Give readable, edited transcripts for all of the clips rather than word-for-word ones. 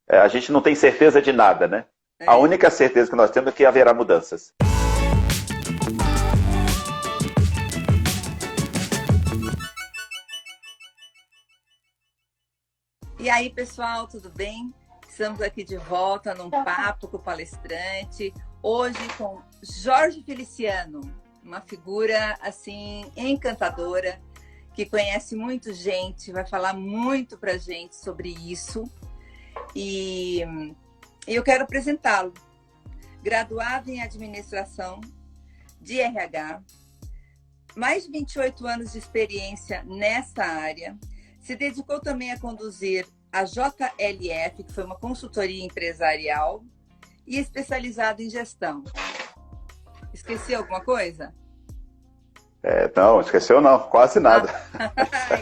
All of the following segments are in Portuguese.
a gente não tem certeza de nada, né? A única certeza que nós temos é que haverá mudanças. E aí, pessoal, tudo bem? Estamos aqui de volta num papo com o palestrante, hoje com Jorge Feliciano, uma figura, assim, encantadora, que conhece muito gente, vai falar muito pra gente sobre isso. E eu quero apresentá-lo. Graduado em Administração de RH, mais de 28 anos de experiência nessa área, se dedicou também a conduzir a JLF, que foi uma consultoria empresarial, e especializado em gestão. Esqueci alguma coisa? Não, esqueceu não, quase nada.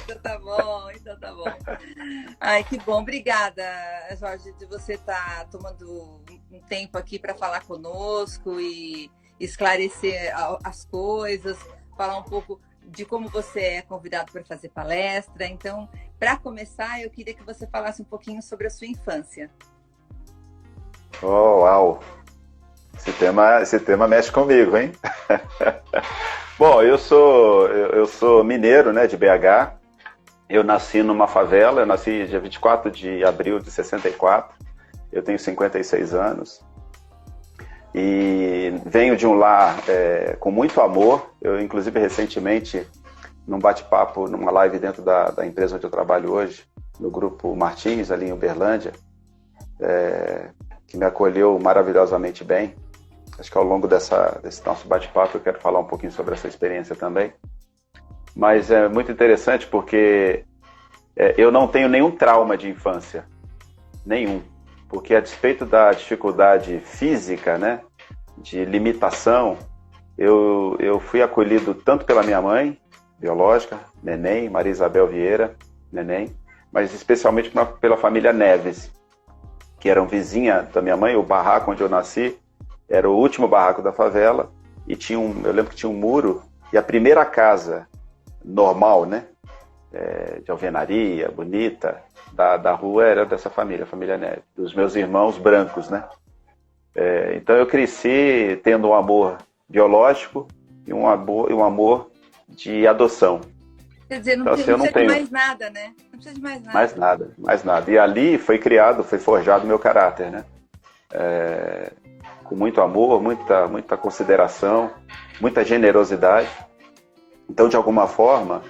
Então tá bom, então tá bom. Ai, que bom. Obrigada, Jorge, de você estar tomando um tempo aqui para falar conosco e esclarecer as coisas, falar um pouco de como você é convidado para fazer palestra. Então, para começar, eu queria que você falasse um pouquinho sobre a sua infância. Oh, uau! Esse tema mexe comigo, hein? Bom, eu sou mineiro, né, de BH. Eu nasci numa favela, eu nasci dia 24 de abril de 64. Eu tenho 56 anos. E venho de um lar com muito amor. Eu, inclusive, recentemente, num bate-papo, numa live dentro da empresa onde eu trabalho hoje, no Grupo Martins, ali em Uberlândia, que me acolheu maravilhosamente bem. Acho que ao longo desse nosso bate-papo eu quero falar um pouquinho sobre essa experiência também. Mas é muito interessante porque eu não tenho nenhum trauma de infância. Nenhum. Porque a despeito da dificuldade física, né, de limitação, eu fui acolhido tanto pela minha mãe, biológica, Neném, Maria Isabel Vieira, Neném, mas especialmente pela família Neves, que eram vizinha da minha mãe. O barraco onde eu nasci era o último barraco da favela e eu lembro que tinha um muro, e a primeira casa normal, né, de alvenaria, bonita, da rua era dessa família, a família Neves, dos meus irmãos brancos, né? Então eu cresci tendo um amor biológico e um amor de adoção. Quer dizer, não Então, assim, precisa de mais nada, né? Não precisa de mais nada. Mais nada. E ali foi forjado o meu caráter, né? Com muito amor, muita consideração, muita generosidade. Então, de alguma forma,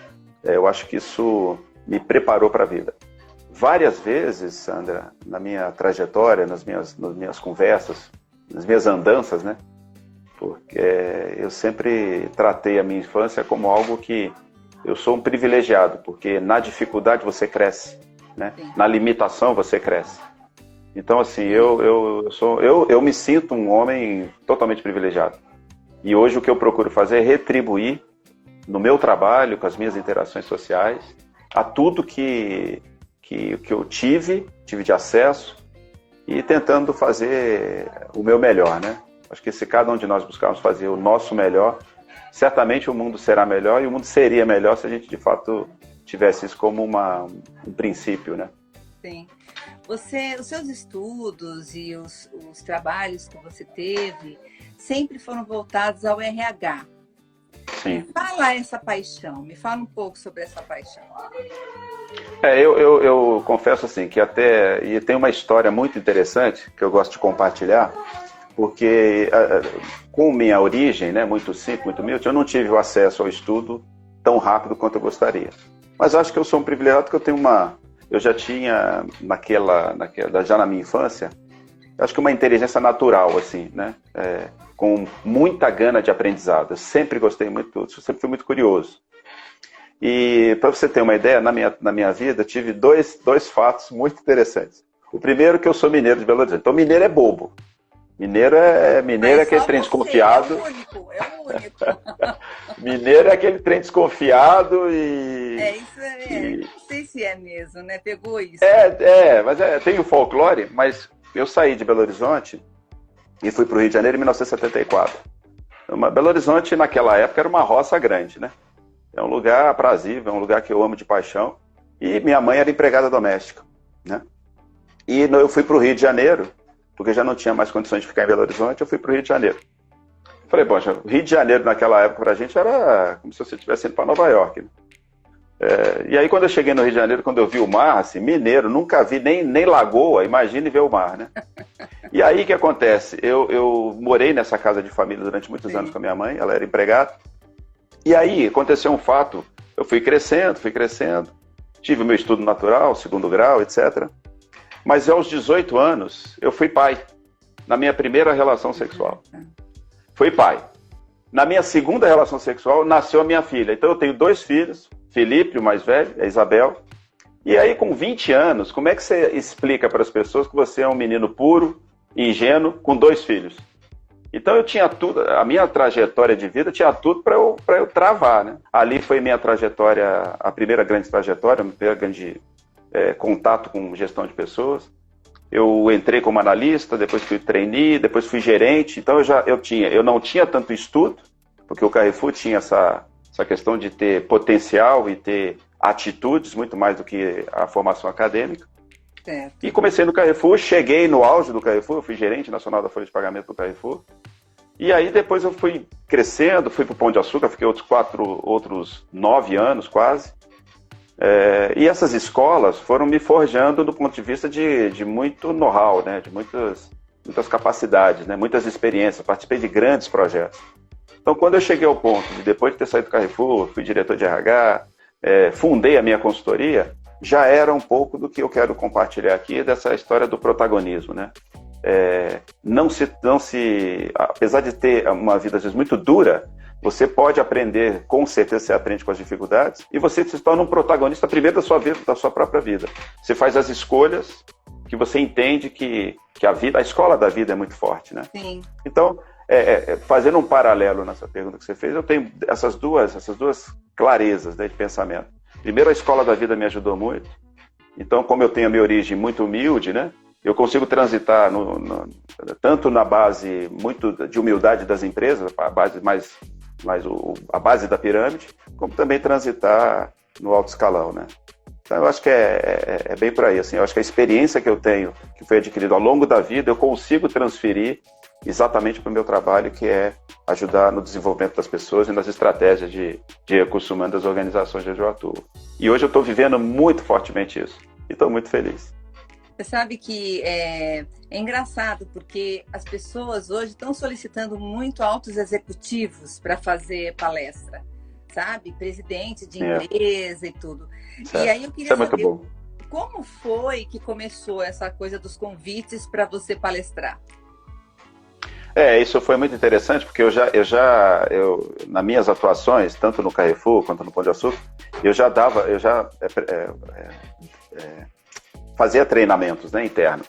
eu acho que isso me preparou para a vida. Várias vezes, Sandra, na minha trajetória, nas minhas conversas, nas minhas andanças, né? Porque eu sempre tratei a minha infância como algo que eu sou um privilegiado, porque na dificuldade você cresce, né? Na limitação você cresce. Então, assim, eu me sinto um homem totalmente privilegiado. E hoje o que eu procuro fazer é retribuir no meu trabalho, com as minhas interações sociais, a tudo que eu tive de acesso, e tentando fazer o meu melhor, né? Acho que se cada um de nós buscarmos fazer o nosso melhor, certamente o mundo será melhor, e o mundo seria melhor se a gente, de fato, tivesse isso como um princípio, né? Sim. Os seus estudos e os trabalhos que você teve sempre foram voltados ao RH. Sim. Fala essa paixão, me fala um pouco sobre essa paixão. Eu confesso assim que e tem uma história muito interessante que eu gosto de compartilhar, porque com minha origem, né, muito simples, muito humilde, eu não tive o acesso ao estudo tão rápido quanto eu gostaria. Mas acho que eu sou um privilegiado, porque eu já tinha já na minha infância, acho que uma inteligência natural, assim, né? Com muita gana de aprendizado. Eu sempre gostei muito, sempre fui muito curioso. E para você ter uma ideia, na minha vida, eu tive dois fatos muito interessantes. O primeiro, que eu sou mineiro de Belo Horizonte. Então, mineiro é bobo. Mineiro é aquele trem desconfiado. É o único. Mineiro é aquele trem desconfiado e... Não sei se é mesmo, né? Pegou isso. Mas tem o folclore, mas eu saí de Belo Horizonte e fui para o Rio de Janeiro em 1974. Belo Horizonte, naquela época, era uma roça grande, né? É um lugar aprazível, é um lugar que eu amo de paixão. E minha mãe era empregada doméstica, né? E eu fui para o Rio de Janeiro, porque já não tinha mais condições de ficar em Belo Horizonte, eu fui para o Rio de Janeiro. Falei, bom, o Rio de Janeiro naquela época para a gente era como se você estivesse indo para Nova York. Né? E aí quando eu cheguei no Rio de Janeiro, quando eu vi o mar, assim, mineiro, nunca vi nem lagoa, imagine ver o mar, né? E aí o que acontece? Eu morei nessa casa de família durante muitos anos com a minha mãe, ela era empregada. E aí aconteceu um fato, eu fui crescendo, tive meu estudo natural, 2º grau, etc. Mas aos 18 anos, eu fui pai, na minha primeira relação sexual. Fui pai. Na minha segunda relação sexual, nasceu a minha filha. Então eu tenho 2 filhos, Felipe, o mais velho, a Isabel. E aí, com 20 anos, como é que você explica para as pessoas que você é um menino puro, ingênuo, com 2 filhos? Então eu tinha tudo, a minha trajetória de vida tinha tudo para eu travar, né? Ali foi minha trajetória, a primeira grande trajetória, o primeiro grande contato com gestão de pessoas. Eu entrei como analista, depois fui trainee, depois fui gerente. Então eu não tinha tanto estudo, porque o Carrefour tinha essa questão de ter potencial e ter atitudes, muito mais do que a formação acadêmica. Certo. E comecei no Carrefour, cheguei no auge do Carrefour, fui gerente nacional da folha de pagamento do Carrefour. E aí depois eu fui crescendo, fui para o Pão de Açúcar, fiquei outros 9 anos quase. E essas escolas foram me forjando do ponto de vista de muito know-how, né? De muitas capacidades, né? Muitas experiências, participei de grandes projetos. Então, quando eu cheguei ao ponto de, depois de ter saído do Carrefour, fui diretor de RH, fundei a minha consultoria, já era um pouco do que eu quero compartilhar aqui, dessa história do protagonismo, né? Apesar de ter uma vida, às vezes, muito dura, você pode aprender, com certeza você aprende com as dificuldades, e você se torna um protagonista primeiro da sua vida, da sua própria vida. Você faz as escolhas que você entende que a escola da vida é muito forte, né? Sim. Então, fazendo um paralelo nessa pergunta que você fez, eu tenho essas duas clarezas, né, de pensamento. Primeiro, a escola da vida me ajudou muito. Então, como eu tenho a minha origem muito humilde, né, eu consigo transitar tanto na base muito de humildade das empresas, a base a base da pirâmide, como também transitar no alto escalão, né? Então, eu acho que é bem por aí, assim. Eu acho que a experiência que eu tenho, que foi adquirida ao longo da vida, eu consigo transferir exatamente para o meu trabalho, que é ajudar no desenvolvimento das pessoas e nas estratégias de recursos humanos das organizações onde eu atuo. E hoje eu estou vivendo muito fortemente isso. E estou muito feliz. Você sabe que é engraçado, porque as pessoas hoje estão solicitando muito altos executivos para fazer palestra, sabe? Presidente de empresa e tudo. Certo. E aí eu queria saber como foi que começou essa coisa dos convites para você palestrar? Isso foi muito interessante, porque eu nas minhas atuações, tanto no Carrefour quanto no Pão de Açúcar, eu já fazia treinamentos, né, internos.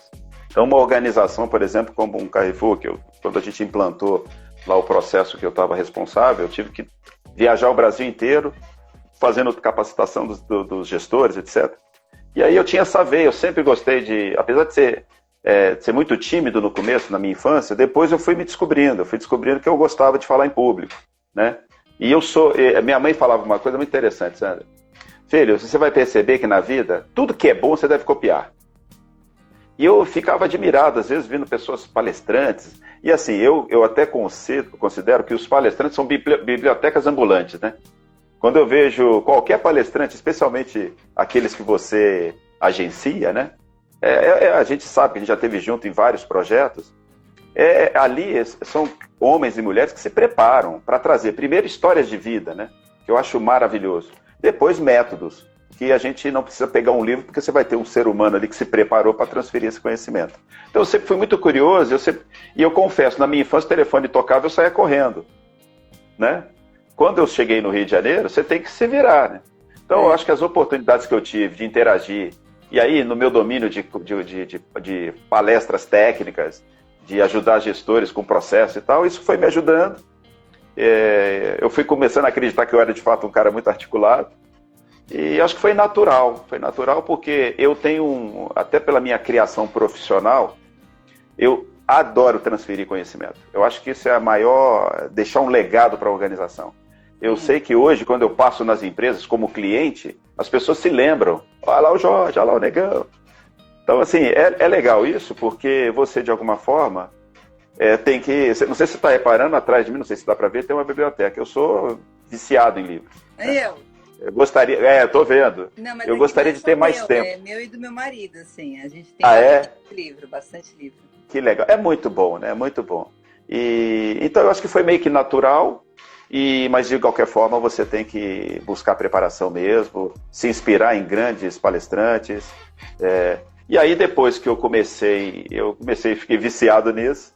Então, uma organização, por exemplo, como um Carrefour, quando a gente implantou lá o processo que eu estava responsável, eu tive que viajar o Brasil inteiro, fazendo capacitação dos gestores, etc. E aí eu tinha essa veia, eu sempre gostei apesar de ser muito tímido no começo, na minha infância, depois eu fui descobrindo que eu gostava de falar em público, né? E minha mãe falava uma coisa muito interessante, Sandra. Filho, você vai perceber que na vida, tudo que é bom você deve copiar. E eu ficava admirado, às vezes, vendo pessoas palestrantes. E assim, eu até considero que os palestrantes são bibliotecas ambulantes, né? Quando eu vejo qualquer palestrante, especialmente aqueles que você agencia, né? A gente sabe que a gente já esteve junto em vários projetos. Ali são homens e mulheres que se preparam para trazer, primeiro, histórias de vida, né? Que eu acho maravilhoso. Depois, métodos, que a gente não precisa pegar um livro, porque você vai ter um ser humano ali que se preparou para transferir esse conhecimento. Então, eu sempre fui muito curioso, e eu confesso, na minha infância, o telefone tocava, eu saía correndo, né? Quando eu cheguei no Rio de Janeiro, você tem que se virar, né? Então, eu acho que as oportunidades que eu tive de interagir, e aí, no meu domínio de palestras técnicas, de ajudar gestores com processo e tal, isso foi me ajudando. Eu fui começando a acreditar que eu era de fato um cara muito articulado, e acho que foi natural porque eu tenho, até pela minha criação profissional, eu adoro transferir conhecimento. Eu acho que isso é deixar um legado para a organização. Eu sei que hoje, quando eu passo nas empresas como cliente, as pessoas se lembram, olha lá o Jorge, olha lá o Negão. Então, assim, é legal isso, porque você, de alguma forma, tem que... Não sei se você está reparando, atrás de mim, não sei se dá para ver, tem uma biblioteca. Eu sou viciado em livros. Né? Eu gostaria... Estou vendo. Não, mas eu gostaria de ter mais tempo. É meu e do meu marido, assim. A gente tem bastante livro. Que legal. É muito bom, né? É muito bom. Então, eu acho que foi meio que natural, mas de qualquer forma você tem que buscar preparação mesmo, se inspirar em grandes palestrantes. E aí, depois que eu comecei e fiquei viciado nisso,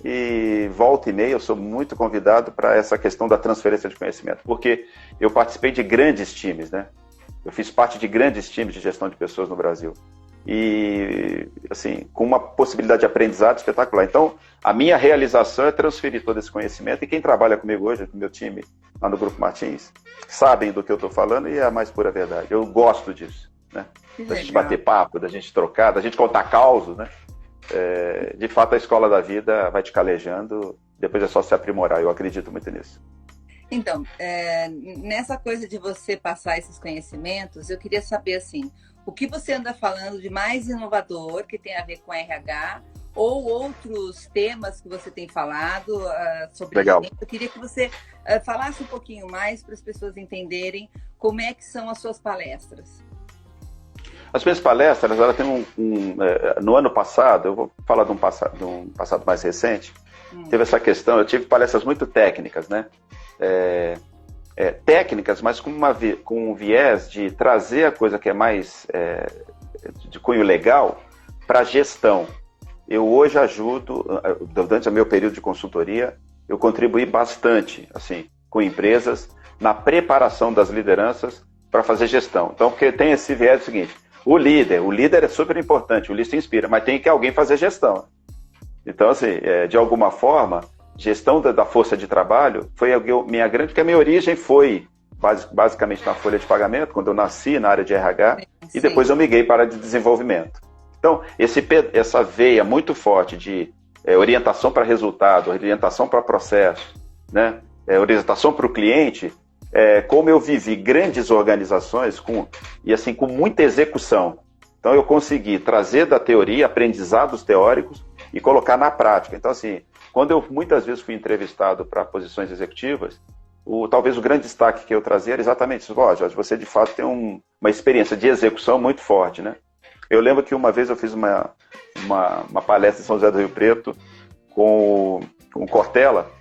e volta e meia eu sou muito convidado para essa questão da transferência de conhecimento, porque eu participei de grandes times, né? Eu fiz parte de grandes times de gestão de pessoas no Brasil. E, assim, com uma possibilidade de aprendizado espetacular. Então, a minha realização é transferir todo esse conhecimento, e quem trabalha comigo hoje, no meu time, lá no Grupo Martins, sabem do que eu estou falando, e é a mais pura verdade. Eu gosto disso, né? Da gente bater papo, da gente trocar, da gente contar causos, né? De fato, a escola da vida vai te calejando, depois é só se aprimorar, eu acredito muito nisso. Então, nessa coisa de você passar esses conhecimentos, eu queria saber, assim, o que você anda falando de mais inovador, que tem a ver com RH, ou outros temas que você tem falado sobre Legal. isso. Eu queria que você falasse um pouquinho mais para as pessoas entenderem como é que são as suas palestras. As minhas palestras, ela tem no ano passado, eu vou falar de um passado mais recente, teve essa questão, eu tive palestras muito técnicas, né? Técnicas, mas com um viés de trazer a coisa que é mais de cunho legal para a gestão. Eu hoje ajudo, durante o meu período de consultoria, eu contribuí bastante, assim, com empresas, na preparação das lideranças para fazer gestão. Então, porque tem esse viés seguinte, o líder é super importante, o líder se inspira, mas tem que alguém fazer gestão. Então, assim, de alguma forma, gestão da força de trabalho foi porque a minha origem foi basicamente na folha de pagamento, quando eu nasci na área de RH, e depois eu migrei para a área de desenvolvimento. Então, essa veia muito forte de orientação para resultado, orientação para processo, né? Orientação para o cliente, como eu vivi grandes organizações com muita execução. Então, eu consegui trazer da teoria aprendizados teóricos e colocar na prática. Então, assim, quando eu muitas vezes fui entrevistado para posições executivas, talvez o grande destaque que eu trazia era exatamente isso. Jorge, você de fato tem uma experiência de execução muito forte, né? Eu lembro que uma vez eu fiz uma palestra em São José do Rio Preto com o Cortella,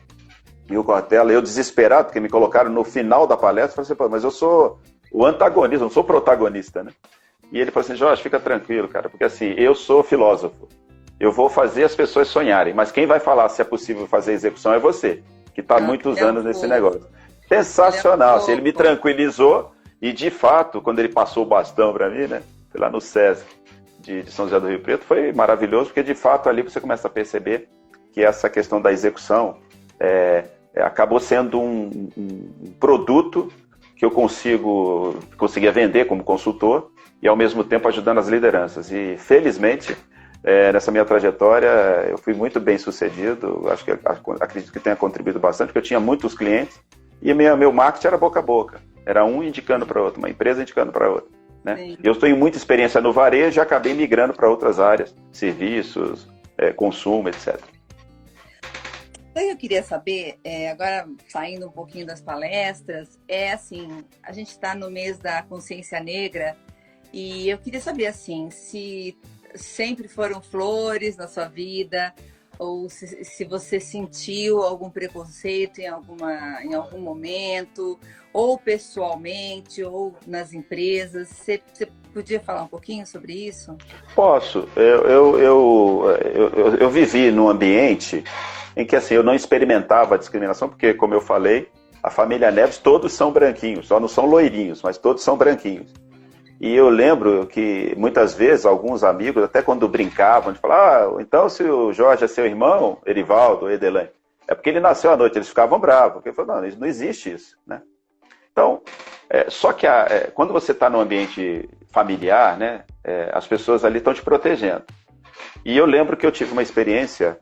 e o Cortella, eu desesperado, porque me colocaram no final da palestra, falei assim, pô, mas eu sou o antagonista, não sou o protagonista, né? E ele falou assim, Jorge, fica tranquilo, cara, porque assim, eu sou filósofo, eu vou fazer as pessoas sonharem, mas quem vai falar se é possível fazer execução é você, que está há muitos anos nesse negócio. Sensacional, assim, ele me tranquilizou, e de fato, quando ele passou o bastão para mim, né, foi lá no SESC de São José do Rio Preto, foi maravilhoso, porque de fato ali você começa a perceber que essa questão da execução acabou sendo um produto que eu conseguia vender como consultor e ao mesmo tempo ajudando as lideranças. E felizmente, nessa minha trajetória, eu fui muito bem sucedido, acredito que tenha contribuído bastante, porque eu tinha muitos clientes e meu marketing era boca a boca, era um indicando para outro, uma empresa indicando para outra. Né? Eu tenho muita experiência no varejo e acabei migrando para outras áreas, serviços, consumo, etc. Então, eu queria saber, agora saindo um pouquinho das palestras, assim, a gente está no mês da consciência negra e eu queria saber, assim, se sempre foram flores na sua vida ou se você sentiu algum preconceito em algum momento, ou pessoalmente, ou nas empresas. Você podia falar um pouquinho sobre isso? Posso. Eu vivi num ambiente em que assim, eu não experimentava a discriminação, porque, como eu falei, a família Neves, todos são branquinhos, só não são loirinhos, mas todos são branquinhos. E eu lembro que, muitas vezes, alguns amigos, até quando brincavam, de falar, então se o Jorge é seu irmão, Erivaldo, Edelane, é porque ele nasceu à noite, eles ficavam bravos, porque eu falei, não existe isso, né? Então, só que quando você está num ambiente familiar, né, as pessoas ali estão te protegendo. E eu lembro que eu tive uma experiência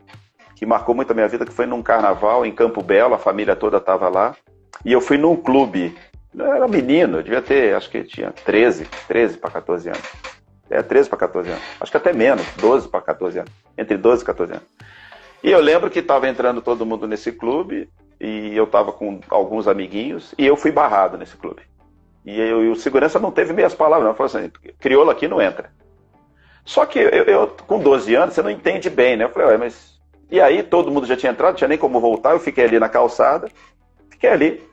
que marcou muito a minha vida, que foi num carnaval em Campo Belo, a família toda estava lá, e eu fui num clube, eu era menino, eu devia ter, acho que tinha 13 para 14 anos. 13 para 14 anos. Acho que até menos, 12 para 14 anos. Entre 12 e 14 anos. E eu lembro que estava entrando todo mundo nesse clube, e eu estava com alguns amiguinhos, e eu fui barrado nesse clube. E o segurança não teve meias palavras, não. Falou assim, crioulo aqui não entra. Só que eu, com 12 anos, você não entende bem, né? Eu falei, mas... E aí todo mundo já tinha entrado, não tinha nem como voltar, eu fiquei ali na calçada, fiquei ali.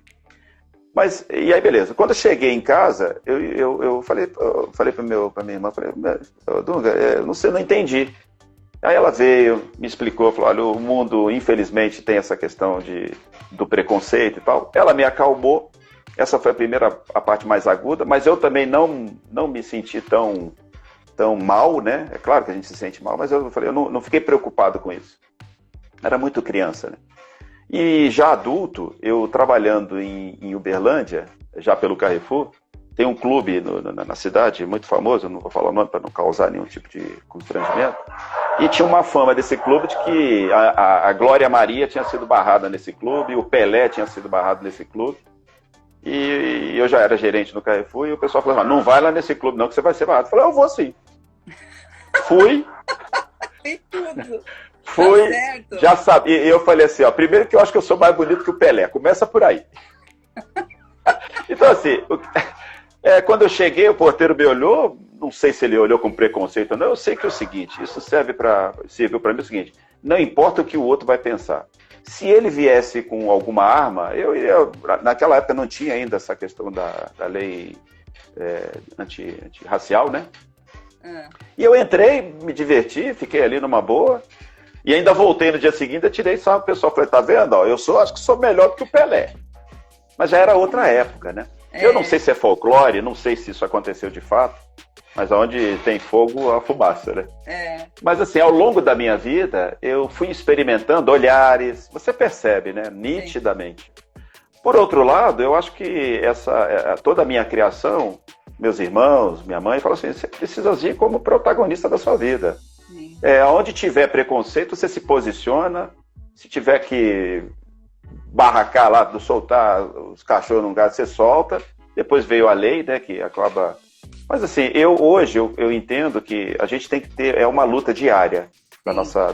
Mas, e aí beleza. Quando eu cheguei em casa, eu falei para minha irmã, falei, Dunga, eu não sei, não entendi. Aí ela veio, me explicou, falou, olha, o mundo infelizmente tem essa questão do preconceito e tal. Ela me acalmou, essa foi a parte mais aguda, mas eu também não me senti tão mal, né? É claro que a gente se sente mal, mas eu falei, eu não fiquei preocupado com isso. Era muito criança, né? E já adulto, eu trabalhando em Uberlândia, já pelo Carrefour, tem um clube na cidade muito famoso, eu não vou falar o nome para não causar nenhum tipo de constrangimento, e tinha uma fama desse clube de que a Glória Maria tinha sido barrada nesse clube, o Pelé tinha sido barrado nesse clube, e eu já era gerente no Carrefour, e o pessoal falou, não vai lá nesse clube não, que você vai ser barrado. Eu falei, eu vou sim. Fui. Tem tudo. Fui, tá já sabia. E eu falei assim, ó, primeiro que eu acho que eu sou mais bonito que o Pelé. Começa por aí. Então, assim, quando eu cheguei, o porteiro me olhou, não sei se ele olhou com preconceito ou não, eu sei que é o seguinte, isso serviu para mim o seguinte, não importa o que o outro vai pensar. Se ele viesse com alguma arma, eu iria... Naquela época não tinha ainda essa questão da lei antirracial, né? E eu entrei, me diverti, fiquei ali numa boa, e ainda voltei no dia seguinte, eu tirei sarro, o pessoal falou, tá vendo? Ó, acho que sou melhor do que o Pelé. Mas já era outra época, né? Eu não sei se é folclore, não sei se isso aconteceu de fato, mas onde tem fogo, a fumaça, né? Mas assim, ao longo da minha vida, eu fui experimentando olhares, você percebe, né? Nitidamente. Por outro lado, eu acho que toda a minha criação, meus irmãos, minha mãe, falam assim, você precisa agir como protagonista da sua vida. Onde tiver preconceito, você se posiciona. Se tiver que barracar lá, soltar os cachorros num lugar, você solta. Depois veio a lei, né, que acaba... Mas assim, hoje eu entendo que a gente tem que ter uma luta diária da nossa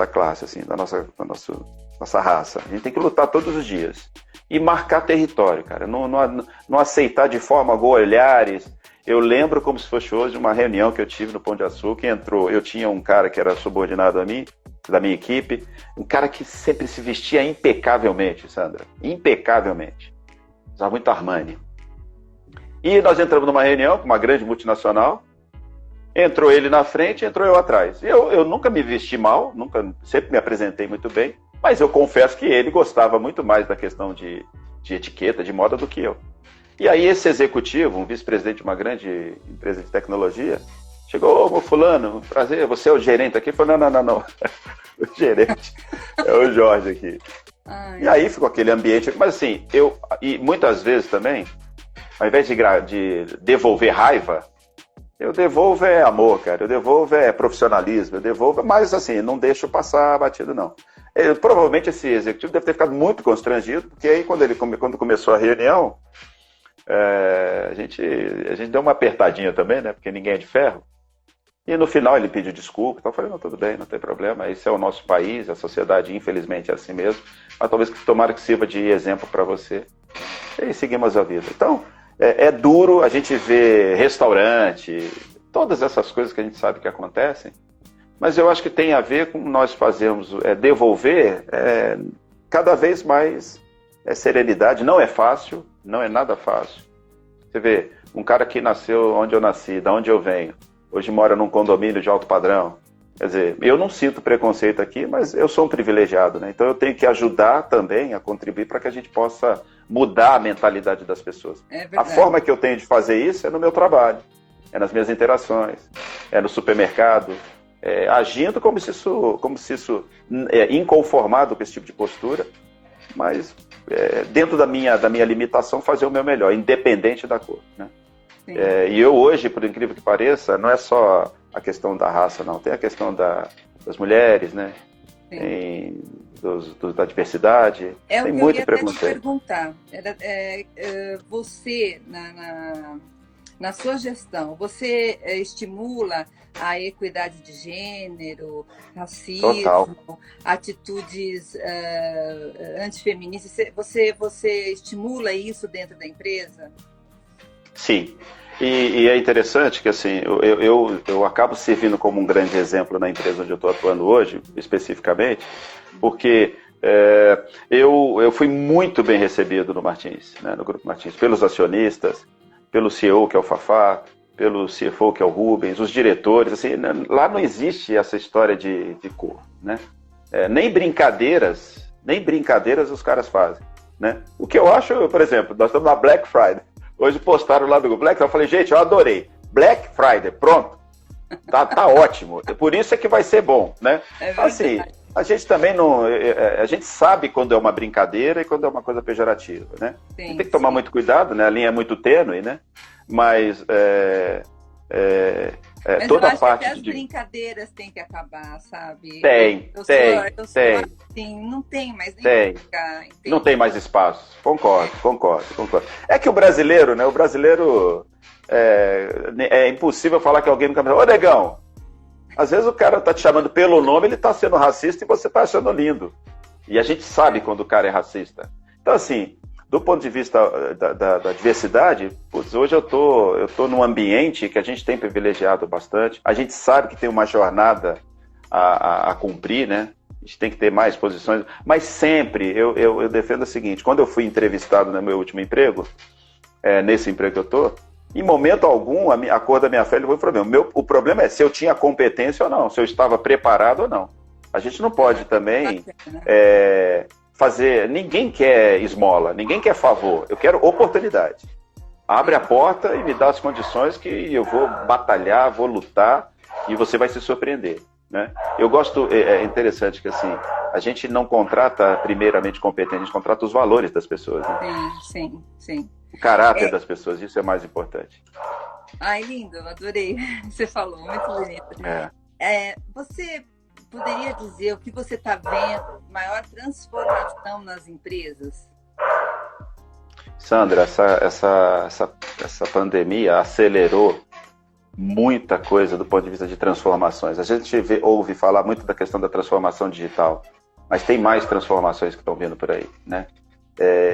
classe, assim, da nossa raça. A gente tem que lutar todos os dias. E marcar território, cara. Não aceitar de forma alguma olhares. Eu lembro como se fosse hoje uma reunião que eu tive no Pão de Açúcar, eu tinha um cara que era subordinado a mim, da minha equipe, um cara que sempre se vestia impecavelmente, Sandra. Impecavelmente. Usava muito Armani. E nós entramos numa reunião com uma grande multinacional, entrou ele na frente, entrou eu atrás. Eu nunca me vesti mal, sempre me apresentei muito bem, mas eu confesso que ele gostava muito mais da questão de etiqueta, de moda do que eu. E aí esse executivo, um vice-presidente de uma grande empresa de tecnologia, chegou, ô fulano, prazer, você é o gerente aqui? Eu falei, não, o gerente é o Jorge aqui. E aí ficou aquele ambiente, mas assim, e muitas vezes também, ao invés de devolver raiva, eu devolvo amor, cara, eu devolvo profissionalismo, eu devolvo, mas assim, não deixo passar batido, não. Provavelmente esse executivo deve ter ficado muito constrangido, porque aí quando começou a reunião, a gente deu uma apertadinha também, né, porque ninguém é de ferro, e no final ele pediu desculpa, então eu falei, não, tudo bem, não tem problema, esse é o nosso país, a sociedade infelizmente é assim mesmo, mas talvez tomara que sirva de exemplo para você, e aí seguimos a vida. Então, é duro a gente ver restaurante, todas essas coisas que a gente sabe que acontecem, mas eu acho que tem a ver com nós fazermos, devolver cada vez mais serenidade. Não é fácil, não é nada fácil. Você vê, um cara que nasceu onde eu nasci, da onde eu venho, hoje mora num condomínio de alto padrão. Quer dizer, eu não sinto preconceito aqui, mas eu sou um privilegiado, né? Então eu tenho que ajudar também a contribuir para que a gente possa mudar a mentalidade das pessoas. A forma que eu tenho de fazer isso é no meu trabalho, é nas minhas interações, é no supermercado, agindo como se isso inconformado com esse tipo de postura, mas dentro da minha limitação fazer o meu melhor, independente da cor, né? E eu hoje, por incrível que pareça, não é só a questão da raça, não. Tem a questão das mulheres, né? Tem da diversidade. Tem muito preconceito. Te perguntar. Você, na sua gestão, você estimula a equidade de gênero, racismo, Total. atitudes antifeministas? Você estimula isso dentro da empresa? Sim. E é interessante que assim, eu acabo servindo como um grande exemplo na empresa onde eu estou atuando hoje, especificamente, porque eu fui muito bem recebido no Martins, né, no Grupo Martins, pelos acionistas, pelo CEO, que é o Fafá, pelo CFO, que é o Rubens, os diretores, assim, lá não existe essa história de cor, né? Nem brincadeiras os caras fazem, né? O que eu acho, por exemplo, nós estamos na Black Friday, hoje postaram lá do Black Friday, eu falei, gente, eu adorei, Black Friday, pronto, tá ótimo, por isso é que vai ser bom, né? Assim, a gente também não, a gente sabe quando é uma brincadeira e quando é uma coisa pejorativa, né? Sim, tem que tomar muito cuidado, né? A linha é muito tênue, né? Mas mas toda eu a acho parte que até as brincadeiras têm que acabar, sabe? Tem. Assim, não tem mais nem brincar, não tem mais espaço. Concordo. É que o brasileiro, né? O brasileiro é impossível falar que alguém nunca... Ô, negão! Às vezes o cara tá te chamando pelo nome, ele tá sendo racista e você tá achando lindo. E a gente sabe quando o cara é racista. Então, assim, do ponto de vista da diversidade, putz, hoje eu tô num ambiente que a gente tem privilegiado bastante. A gente sabe que tem uma jornada a cumprir, né? A gente tem que ter mais posições. Mas sempre eu defendo o seguinte, quando eu fui entrevistado no meu último emprego, nesse emprego que eu tô, em momento algum, a cor da minha pele foi o problema. O problema é se eu tinha competência ou não, se eu estava preparado ou não. A gente não pode também fazer... Ninguém quer esmola, ninguém quer favor. Eu quero oportunidade. Abre a porta e me dá as condições que eu vou batalhar, vou lutar e você vai se surpreender, né? Eu gosto... É interessante que assim, a gente não contrata primeiramente competente, a gente contrata os valores das pessoas, né? Sim. O caráter das pessoas, isso é mais importante. Ai, lindo, adorei. Você falou, muito bonito. Você poderia dizer o que você está vendo, maior transformação nas empresas? Sandra, essa pandemia acelerou muita coisa do ponto de vista de transformações. A gente ouve falar muito da questão da transformação digital, mas tem mais transformações que estão vindo por aí, né?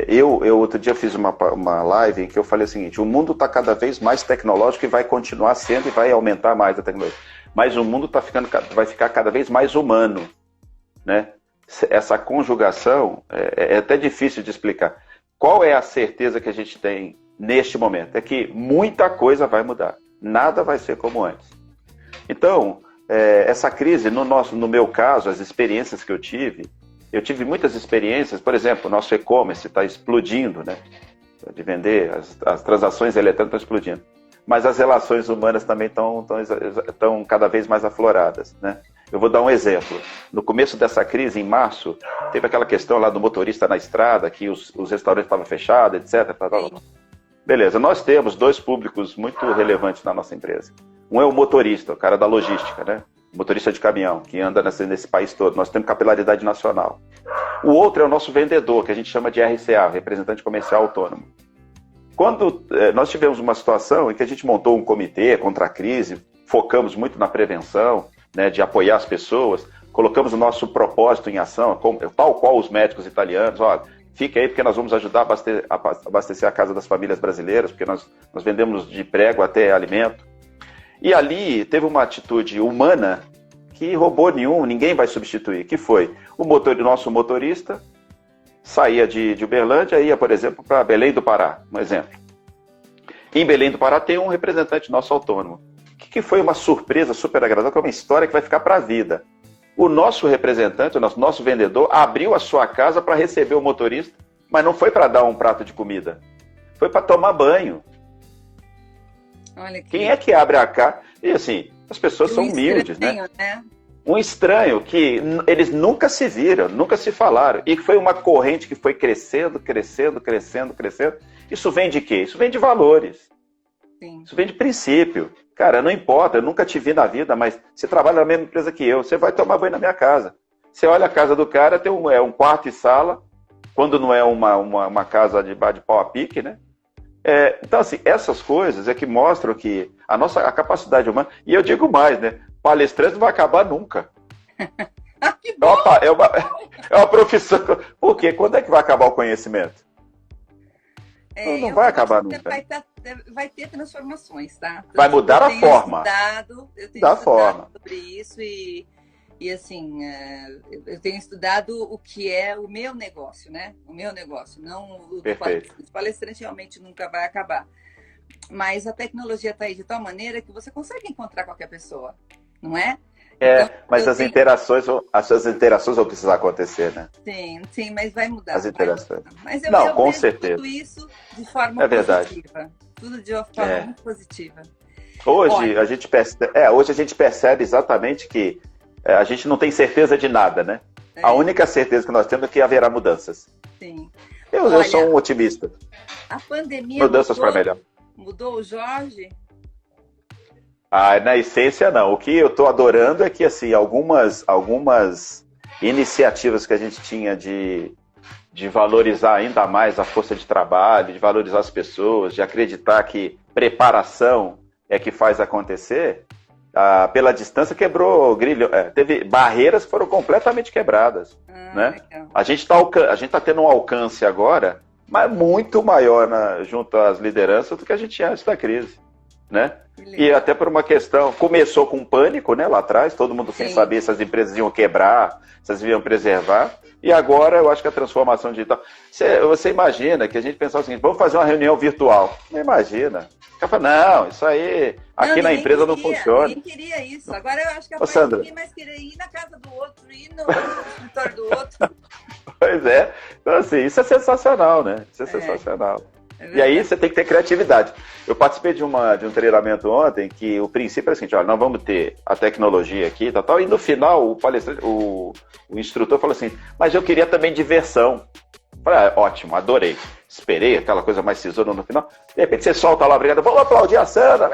Eu outro dia fiz uma live em que eu falei o seguinte, o mundo está cada vez mais tecnológico e vai continuar sendo e vai aumentar mais a tecnologia. Mas o mundo vai ficar cada vez mais humano, né? Essa conjugação é até difícil de explicar. Qual é a certeza que a gente tem neste momento? É que muita coisa vai mudar. Nada vai ser como antes. Então, essa crise, no meu caso, as experiências que eu tive muitas experiências, por exemplo, o nosso e-commerce está explodindo, né? De vender, as transações eletrônicas estão explodindo. Mas as relações humanas também estão cada vez mais afloradas, né? Eu vou dar um exemplo. No começo dessa crise, em março, teve aquela questão lá do motorista na estrada, que os restaurantes estavam fechados, etc. Beleza, nós temos dois públicos muito relevantes na nossa empresa. Um é o motorista, o cara da logística, né? Motorista de caminhão, que anda nesse país todo. Nós temos capilaridade nacional. O outro é o nosso vendedor, que a gente chama de RCA, representante comercial autônomo. Quando nós tivemos uma situação em que a gente montou um comitê contra a crise, focamos muito na prevenção, né, de apoiar as pessoas, colocamos o nosso propósito em ação, tal qual os médicos italianos, olha, fique aí porque nós vamos ajudar a abastecer a casa das famílias brasileiras, porque nós vendemos de prego até alimento. E ali teve uma atitude humana que robô ninguém vai substituir, que foi o nosso motorista saía de Uberlândia e ia, por exemplo, para Belém do Pará, um exemplo. Em Belém do Pará tem um representante nosso autônomo, que foi uma surpresa super agradável, que é uma história que vai ficar para a vida. O nosso representante, o nosso vendedor, abriu a sua casa para receber o motorista, mas não foi para dar um prato de comida, foi para tomar banho. Olha que... Quem é que abre a casa? E assim, as pessoas são humildes, né? Um estranho que eles nunca se viram, nunca se falaram. E foi uma corrente que foi crescendo. Isso vem de quê? Isso vem de valores. Sim. Isso vem de princípio. Cara, não importa, eu nunca te vi na vida, mas você trabalha na mesma empresa que eu, você vai tomar banho na minha casa. Você olha a casa do cara, tem um quarto e sala, quando não é uma casa de pau a pique, né? Então, assim, essas coisas é que mostram que a capacidade humana, e eu digo mais, né? Palestrante não vai acabar nunca. Que bom! É uma profissão. Porque quando é que vai acabar o conhecimento? Não vai acabar nunca. Vai ter transformações, tá? Então, vai mudar a forma. Eu tenho estudado sobre isso e assim, eu tenho estudado o que é o meu negócio, né? O meu negócio, não o do palestrante. O palestrante realmente nunca vai acabar. Mas a tecnologia está aí de tal maneira que você consegue encontrar qualquer pessoa, não é? Então, mas as interações vão precisar acontecer, né? Sim, mas vai mudar. As interações. Mas eu com vejo certeza. Tudo isso de forma positiva. Tudo de uma forma muito positiva. Hoje a gente percebe exatamente que a gente não tem certeza de nada, né? A única certeza que nós temos é que haverá mudanças. Sim. Eu sou um otimista. A pandemia mudanças para melhor. Mudou o Jorge? Na essência, não. O que eu estou adorando é que assim, algumas iniciativas que a gente tinha de valorizar ainda mais a força de trabalho, de valorizar as pessoas, de acreditar que preparação é que faz acontecer, pela distância quebrou grilhão. Teve barreiras que foram completamente quebradas. Né? A gente tá tendo um alcance agora, mas muito maior junto às lideranças do que a gente tinha antes da crise. Né? E até por uma questão, começou com pânico, né, lá atrás, todo mundo sem saber se as empresas iam quebrar, se elas iam preservar, e agora eu acho que a transformação digital, você imagina que a gente pensava o seguinte, vamos fazer uma reunião virtual, não imagina, o cara fala, não, isso aí, aqui na empresa não funciona. Ninguém queria isso, agora eu acho que ninguém mais queria ir na casa do outro, ir no escritório do outro. Pois é, então assim, isso é sensacional, né, isso é sensacional. E aí você tem que ter criatividade. Eu participei de um treinamento ontem que o princípio é o seguinte, olha, nós vamos ter a tecnologia aqui, tal, e no final o palestrante, o instrutor falou assim, mas eu queria também diversão. Eu falei, ótimo, adorei. Esperei aquela coisa mais sisona no final. De repente você solta lá, obrigado, vamos aplaudir a Sandra.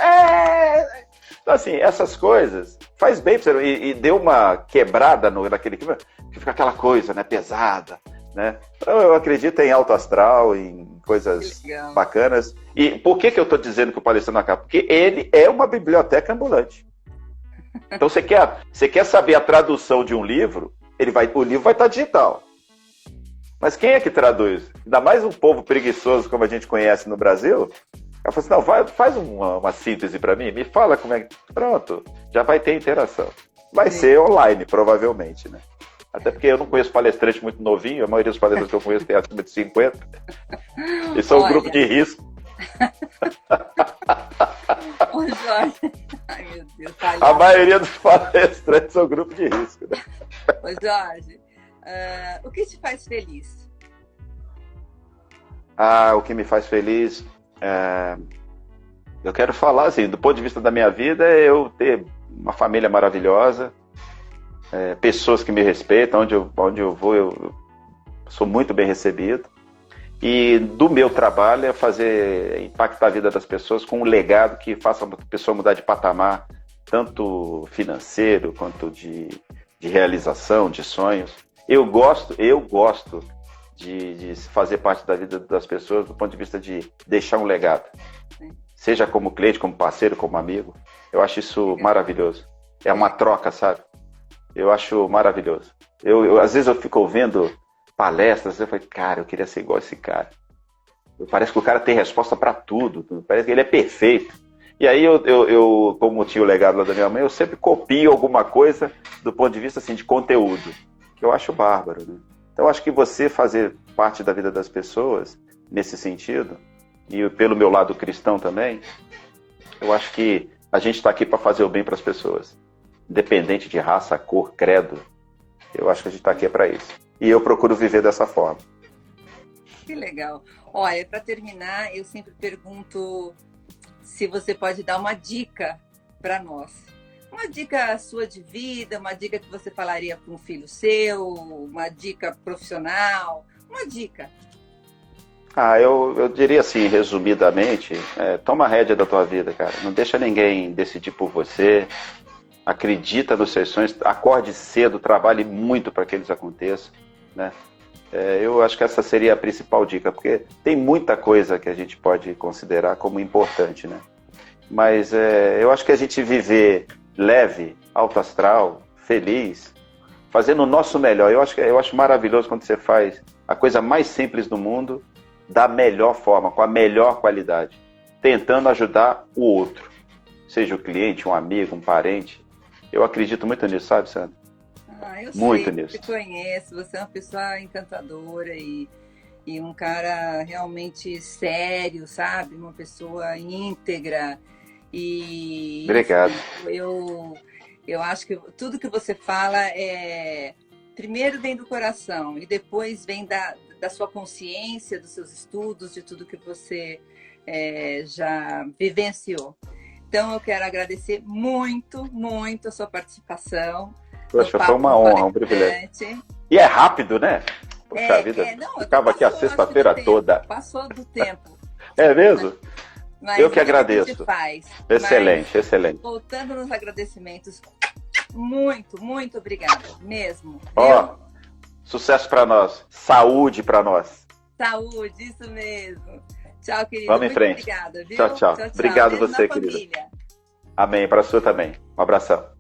Então assim, essas coisas faz bem pra você. E deu uma quebrada naquele clima, que fica aquela coisa, né, pesada. Né? Então, eu acredito em alto astral, em coisas bacanas. E por que eu estou dizendo que o palestrante não acaba? Porque ele é uma biblioteca ambulante. Então, você quer saber a tradução de um livro, o livro vai estar digital. Mas quem é que traduz? Ainda mais um povo preguiçoso como a gente conhece no Brasil. Ela falou assim, não, faz uma síntese para mim, me fala como é que... Pronto, já vai ter interação. Vai ser online, provavelmente, né? Até porque eu não conheço palestrante muito novinho, a maioria dos palestrantes que eu conheço tem acima de 50. E são um grupo de risco. Ô, Jorge. Ai, meu Deus. A maioria dos palestrantes são um grupo de risco. Né? Ô, Jorge, o que te faz feliz? O que me faz feliz... eu quero falar, assim, do ponto de vista da minha vida, é eu ter uma família maravilhosa, pessoas que me respeitam, onde eu vou, eu sou muito bem recebido. E do meu trabalho é impactar a vida das pessoas com um legado que faça a pessoa mudar de patamar, tanto financeiro quanto de realização, de sonhos. Eu gosto de fazer parte da vida das pessoas do ponto de vista de deixar um legado. Seja como cliente, como parceiro, como amigo. Eu acho isso maravilhoso. É uma troca, sabe? Eu acho maravilhoso. Às vezes eu fico ouvindo palestras, eu falo, cara, eu queria ser igual esse cara. Parece que o cara tem resposta para tudo, parece que ele é perfeito. E aí eu, como tinha o legado lá da minha mãe, eu sempre copio alguma coisa do ponto de vista assim, de conteúdo, que eu acho bárbaro. Né? Então eu acho que você fazer parte da vida das pessoas, nesse sentido, e pelo meu lado cristão também, eu acho que a gente está aqui para fazer o bem para as pessoas. Independente de raça, cor, credo, eu acho que a gente está aqui para isso. E eu procuro viver dessa forma. Que legal. Olha, para terminar, eu sempre pergunto se você pode dar uma dica para nós. Uma dica sua de vida, uma dica que você falaria para um filho seu, uma dica profissional, uma dica. Eu diria assim, resumidamente, toma a rédea da tua vida, cara. Não deixa ninguém decidir por você. Acredita nos seus sonhos, acorde cedo, trabalhe muito para que eles aconteçam, né? Eu acho que essa seria a principal dica, porque tem muita coisa que a gente pode considerar como importante, né? Mas eu acho que a gente viver leve, alto astral, feliz, fazendo o nosso melhor. Eu acho maravilhoso quando você faz a coisa mais simples do mundo da melhor forma, com a melhor qualidade, tentando ajudar o outro, seja o cliente, um amigo, um parente. Eu acredito muito nisso, sabe, Sandra? Eu muito sei, nisso. eu te conheço, você é uma pessoa encantadora e um cara realmente sério, sabe? Uma pessoa íntegra. E Obrigado. enfim, eu acho que tudo que você fala primeiro vem do coração e depois vem da sua consciência, dos seus estudos, de tudo que você já vivenciou. Então, eu quero agradecer muito, muito a sua participação. Poxa, foi uma honra, um privilégio. E é rápido, né? Poxa vida, não, ficava aqui a sexta-feira toda. Passou do tempo. É mesmo? Mas eu que agradeço. Excelente, mas, excelente. Voltando nos agradecimentos, muito, muito obrigada, mesmo. Sucesso para nós, saúde para nós. Saúde, isso mesmo. Tchau, querida. Vamos em frente. Obrigada, viu? Tchau, tchau. Obrigado Beijo você, na querida. família. Amém, para a sua também. Um abração.